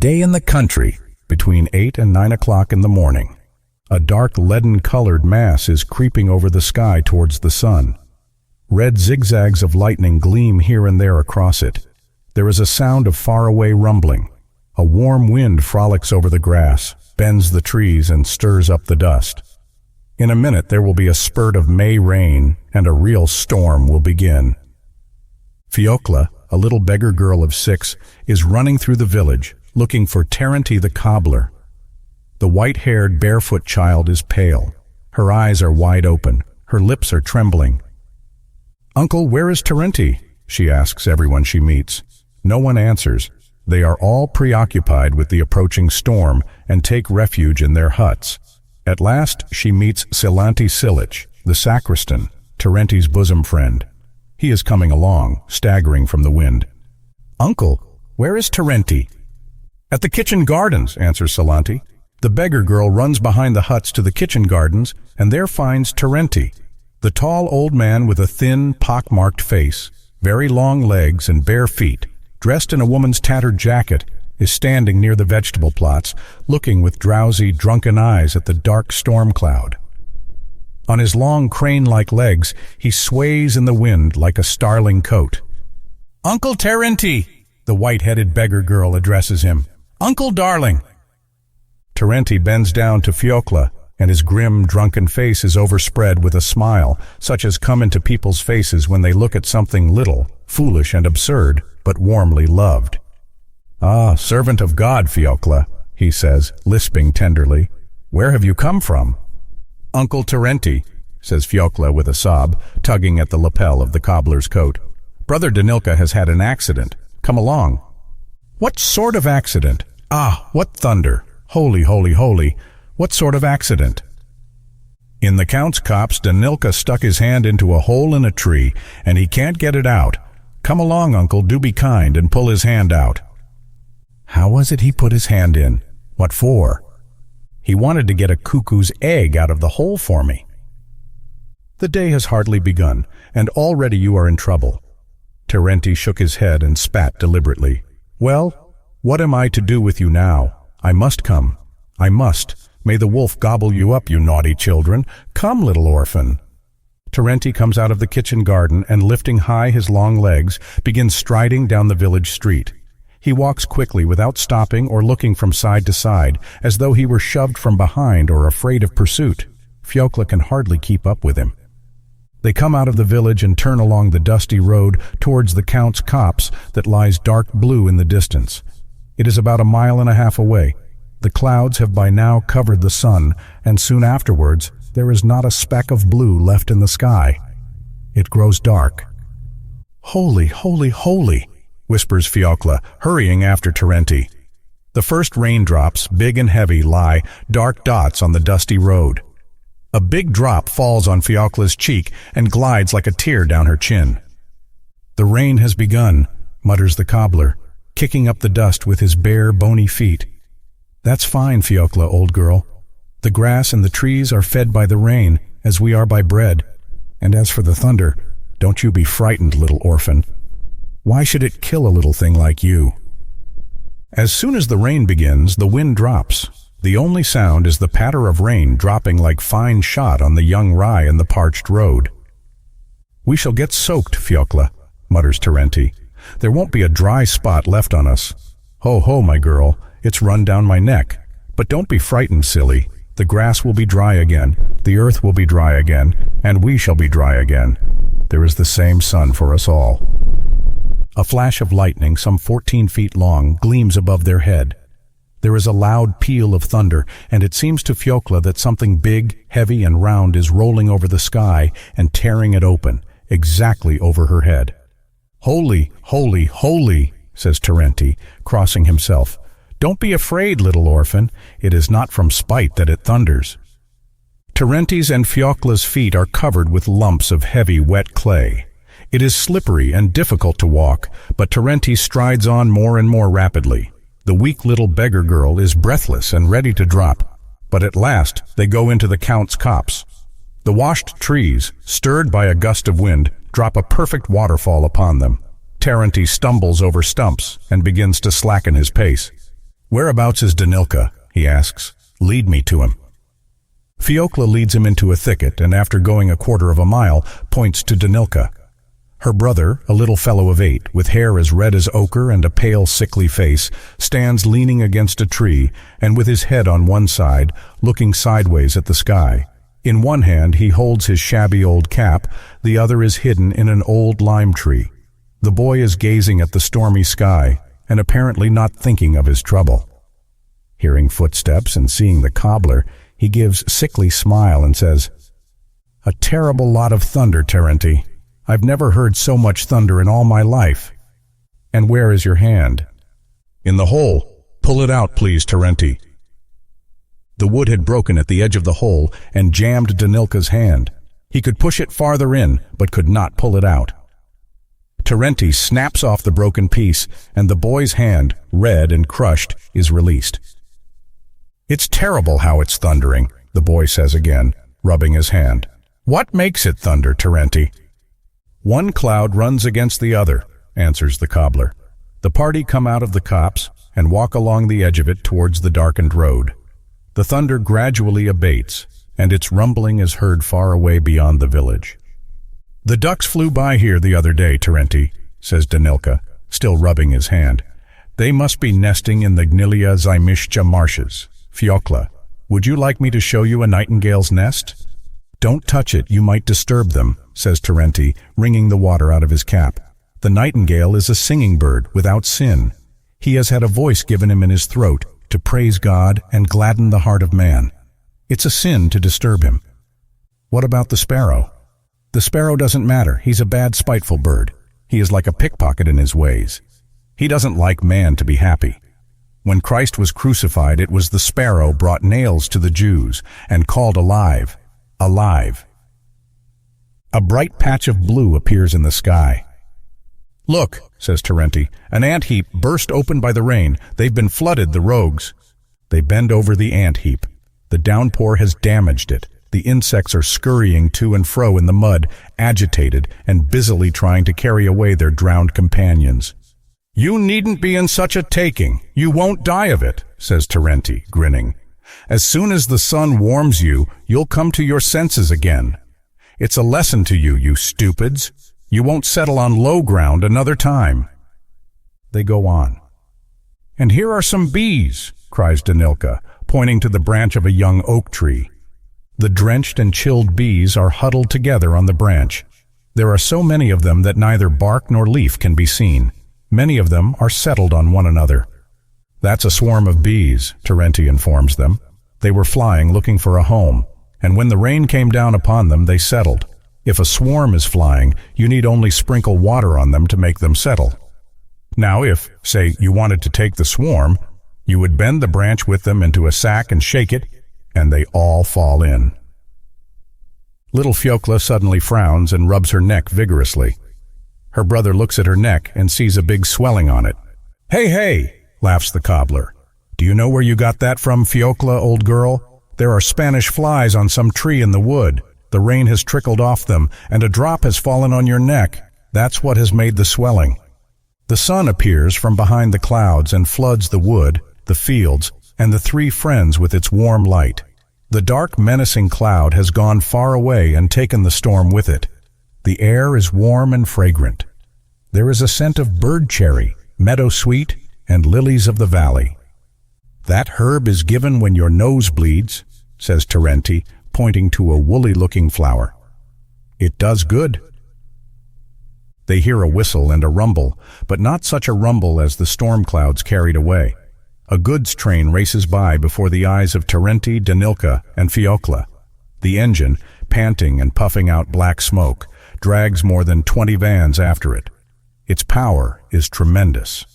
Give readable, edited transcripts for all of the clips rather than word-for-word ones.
day in the country, between 8 and 9 o'clock in the morning. A dark leaden-colored mass is creeping over the sky towards the sun. Red zigzags of lightning gleam here and there across it. There is a sound of faraway rumbling. A warm wind frolics over the grass, bends the trees, and stirs up the dust. In a minute there will be a spurt of May rain, and a real storm will begin. Fyokla, a little beggar girl of 6, is running through the village, looking for Terenty the cobbler. The white-haired, barefoot child is pale. Her eyes are wide open. Her lips are trembling. "Uncle, where is Terenty?" she asks everyone she meets. No one answers. They are all preoccupied with the approaching storm and take refuge in their huts. At last she meets Silanti Silic, the sacristan, Terenty's bosom friend. He is coming along, staggering from the wind. "Uncle, where is Terenty?" "At the kitchen gardens," answers Silanti. The beggar girl runs behind the huts to the kitchen gardens and there finds Terenty. The tall old man with a thin, pock-marked face, very long legs and bare feet, dressed in a woman's tattered jacket, is standing near the vegetable plots, looking with drowsy, drunken eyes at the dark storm cloud. On his long crane-like legs, he sways in the wind like a starling coat. "Uncle Terenty!" the white-headed beggar girl addresses him. "Uncle darling!" Terenty bends down to Fyokla, and his grim, drunken face is overspread with a smile, such as come into people's faces when they look at something little, foolish and absurd, but warmly loved. "Ah, servant of God, Fyokla," he says, lisping tenderly. "Where have you come from?" "Uncle Terenty," says Fyokla with a sob, tugging at the lapel of the cobbler's coat. "Brother Danilka has had an accident. Come along." "What sort of accident? Ah, what thunder! Holy, holy, holy! What sort of accident?" "In the Count's copse, Danilka stuck his hand into a hole in a tree, and he can't get it out. Come along, uncle, do be kind, and pull his hand out." "How was it he put his hand in? What for?" "He wanted to get a cuckoo's egg out of the hole for me." The day has hardly begun, and already you are in trouble. Terenty shook his head and spat deliberately. "Well, what am I to do with you now? I must come. I must. May the wolf gobble you up, you naughty children. Come, little orphan." Terenty comes out of the kitchen garden and, lifting high his long legs, begins striding down the village street. He walks quickly without stopping or looking from side to side, as though he were shoved from behind or afraid of pursuit. Fyokla can hardly keep up with him. They come out of the village and turn along the dusty road towards the Count's copse that lies dark blue in the distance. It is about 1.5 miles away. The clouds have by now covered the sun, and soon afterwards there is not a speck of blue left in the sky. It grows dark. "Holy, holy, holy!" whispers Fyokla, hurrying after Terenty. The first raindrops, big and heavy, lie dark dots on the dusty road. A big drop falls on Fyokla's cheek and glides like a tear down her chin. "The rain has begun," mutters the cobbler, kicking up the dust with his bare, bony feet. "That's fine, Fyokla, old girl. The grass and the trees are fed by the rain, as we are by bread. And as for the thunder, don't you be frightened, little orphan. Why should it kill a little thing like you?" As soon as the rain begins, the wind drops. The only sound is the patter of rain dropping like fine shot on the young rye in the parched road. "We shall get soaked, Fyokla," mutters Terenty. "There won't be a dry spot left on us. Ho, ho, my girl, it's run down my neck. But don't be frightened, silly. The grass will be dry again, the earth will be dry again, and we shall be dry again. There is the same sun for us all." A flash of lightning, some 14 feet long, gleams above their head. There is a loud peal of thunder, and it seems to Fyokla that something big, heavy, and round is rolling over the sky and tearing it open, exactly over her head. "Holy, holy, holy!" says Terenty, crossing himself. "Don't be afraid, little orphan. It is not from spite that it thunders." Terenty's and Fyokla's feet are covered with lumps of heavy, wet clay. It is slippery and difficult to walk, but Terenty strides on more and more rapidly. The weak little beggar girl is breathless and ready to drop, but at last they go into the Count's copse. The washed trees, stirred by a gust of wind, drop a perfect waterfall upon them. Terenty stumbles over stumps and begins to slacken his pace. "Whereabouts is Danilka?" he asks. "Lead me to him." Fyokla leads him into a thicket, and after going a quarter of a mile, points to Danilka. Her brother, a little fellow of 8, with hair as red as ochre and a pale, sickly face, stands leaning against a tree and with his head on one side, looking sideways at the sky. In one hand he holds his shabby old cap, the other is hidden in an old lime tree. The boy is gazing at the stormy sky and apparently not thinking of his trouble. Hearing footsteps and seeing the cobbler, he gives a sickly smile and says, "A terrible lot of thunder, Terenty. I've never heard so much thunder in all my life." "And where is your hand?" "In the hole. Pull it out, please, Terenty." The wood had broken at the edge of the hole and jammed Danilka's hand. He could push it farther in, but could not pull it out. Terenty snaps off the broken piece, and the boy's hand, red and crushed, is released. "It's terrible how it's thundering," the boy says again, rubbing his hand. "What makes it thunder, Terenty?" "One cloud runs against the other," answers the cobbler. The party come out of the copse and walk along the edge of it towards the darkened road. The thunder gradually abates, and its rumbling is heard far away beyond the village. "The ducks flew by here the other day, Terenty," says Danilka, still rubbing his hand. "They must be nesting in the Gnilia Zymishcha marshes. Fyokla, would you like me to show you a nightingale's nest?" "Don't touch it, you might disturb them," says Terenty, wringing the water out of his cap. "The nightingale is a singing bird without sin. He has had a voice given him in his throat to praise God and gladden the heart of man. It's a sin to disturb him." "What about the sparrow?" "The sparrow doesn't matter. He's a bad, spiteful bird. He is like a pickpocket in his ways. He doesn't like man to be happy. When Christ was crucified, it was the sparrow brought nails to the Jews and called alive. Alive." A bright patch of blue appears in the sky. "Look," says Terenty, "an ant heap burst open by the rain. They've been flooded, the rogues." They bend over the ant heap. The downpour has damaged it. The insects are scurrying to and fro in the mud, agitated and busily trying to carry away their drowned companions. "You needn't be in such a taking. You won't die of it," says Terenty, grinning. "As soon as the sun warms you, you'll come to your senses again. It's a lesson to you, you stupids. You won't settle on low ground another time." They go on. "And here are some bees," cries Danilka, pointing to the branch of a young oak tree. The drenched and chilled bees are huddled together on the branch. There are so many of them that neither bark nor leaf can be seen. Many of them are settled on one another. "That's a swarm of bees," Terenty informs them. "They were flying looking for a home, and when the rain came down upon them, they settled. If a swarm is flying, you need only sprinkle water on them to make them settle. Now if, say, you wanted to take the swarm, you would bend the branch with them into a sack and shake it, and they all fall in." Little Fyokla suddenly frowns and rubs her neck vigorously. Her brother looks at her neck and sees a big swelling on it. "Hey, hey," laughs the cobbler. "Do you know where you got that from, Fyokla, old girl? There are Spanish flies on some tree in the wood. The rain has trickled off them, and a drop has fallen on your neck. That's what has made the swelling." The sun appears from behind the clouds and floods the wood, the fields, and the three friends with its warm light. The dark, menacing cloud has gone far away and taken the storm with it. The air is warm and fragrant. There is a scent of bird cherry, meadow sweet, and lilies of the valley. "That herb is given when your nose bleeds," says Terenty, pointing to a woolly-looking flower. "It does good." They hear a whistle and a rumble, but not such a rumble as the storm clouds carried away. A goods train races by before the eyes of Terenty, Danilka, and Fyokla. The engine, panting and puffing out black smoke, drags more than 20 vans after it. Its power is tremendous.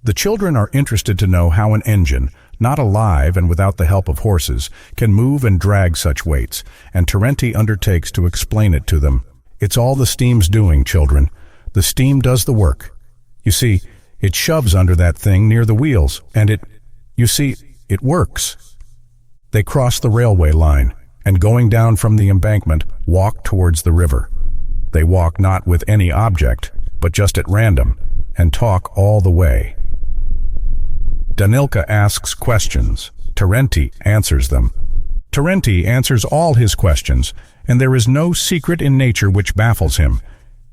The children are interested to know how an engine, not alive and without the help of horses, can move and drag such weights, and Terenty undertakes to explain it to them. "It's all the steam's doing, children. The steam does the work. You see, it shoves under that thing near the wheels, and it works." They cross the railway line, and going down from the embankment, walk towards the river. They walk not with any object, but just at random, and talk all the way. Danilka asks questions. Terenty answers them. Terenty answers all his questions, and there is no secret in nature which baffles him.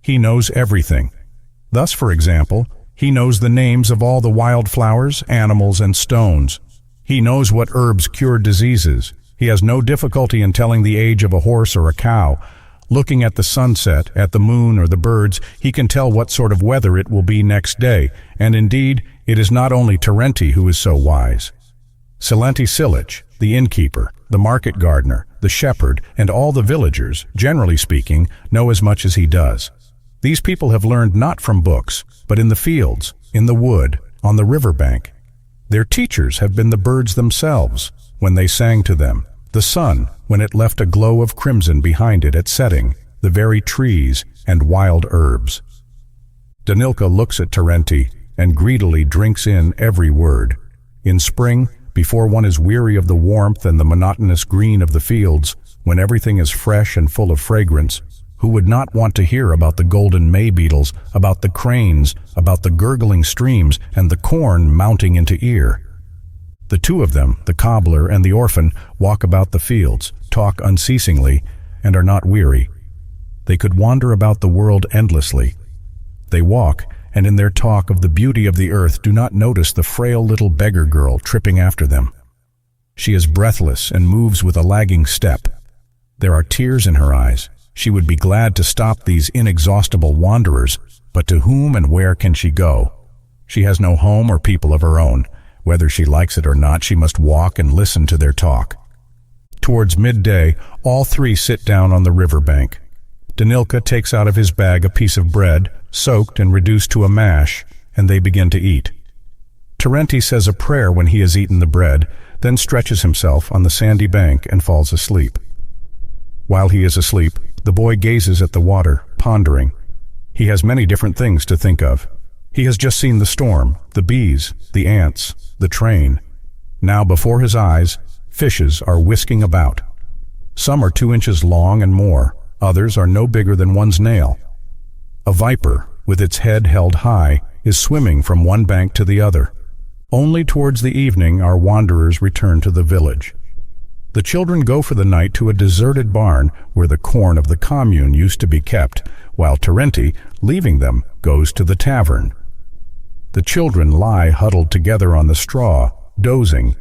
He knows everything. Thus, for example, he knows the names of all the wild flowers, animals, and stones. He knows what herbs cure diseases. He has no difficulty in telling the age of a horse or a cow. Looking at the sunset, at the moon or the birds, he can tell what sort of weather it will be next day, and indeed, it is not only Terenty who is so wise. Silich, the innkeeper, the market gardener, the shepherd, and all the villagers, generally speaking, know as much as he does. These people have learned not from books, but in the fields, in the wood, on the riverbank. Their teachers have been the birds themselves, when they sang to them, the sun, when it left a glow of crimson behind it at setting, the very trees and wild herbs. Danilka looks at Terenty and greedily drinks in every word. In spring, before one is weary of the warmth and the monotonous green of the fields, when everything is fresh and full of fragrance, who would not want to hear about the golden may beetles, about the cranes, about the gurgling streams, and the corn mounting into ear? The two of them, the cobbler and the orphan, walk about the fields, talk unceasingly, and are not weary. They could wander about the world endlessly. They walk, and in their talk of the beauty of the earth do not notice the frail little beggar girl tripping after them. She is breathless and moves with a lagging step. There are tears in her eyes. She would be glad to stop these inexhaustible wanderers, but to whom and where can she go? She has no home or people of her own. Whether she likes it or not, she must walk and listen to their talk. Towards midday, all three sit down on the river bank. Danilka takes out of his bag a piece of bread, soaked and reduced to a mash, and they begin to eat. Terenty says a prayer when he has eaten the bread, then stretches himself on the sandy bank and falls asleep. While he is asleep, the boy gazes at the water, pondering. He has many different things to think of. He has just seen the storm, the bees, the ants, the train. Now before his eyes, fishes are whisking about. Some are 2 inches long and more, others are no bigger than one's nail. A viper, with its head held high, is swimming from one bank to the other. Only towards the evening our wanderers return to the village. The children go for the night to a deserted barn where the corn of the commune used to be kept, while Terenty, leaving them, goes to the tavern. The children lie huddled together on the straw, dozing.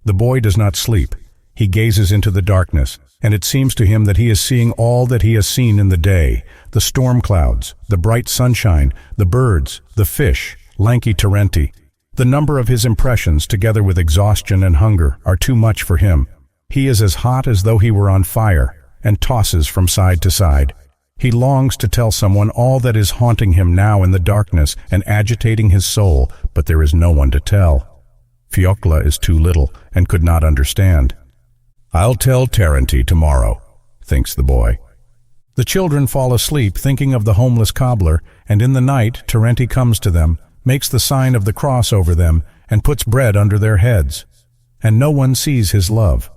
The boy does not sleep. He gazes into the darkness, and it seems to him that he is seeing all that he has seen in the day, the storm clouds, the bright sunshine, the birds, the fish, lanky Terenty. The number of his impressions, together with exhaustion and hunger, are too much for him. He is as hot as though he were on fire, and tosses from side to side. He longs to tell someone all that is haunting him now in the darkness and agitating his soul, but there is no one to tell. Fyokla is too little and could not understand. "I'll tell Terenty tomorrow," thinks the boy. The children fall asleep thinking of the homeless cobbler, and in the night Terenty comes to them, makes the sign of the cross over them, and puts bread under their heads. And no one sees his love.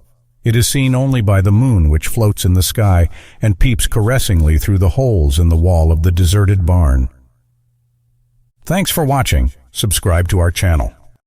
It is seen only by the moon which floats in the sky and peeps caressingly through the holes in the wall of the deserted barn. Thanks for watching. Subscribe to our channel.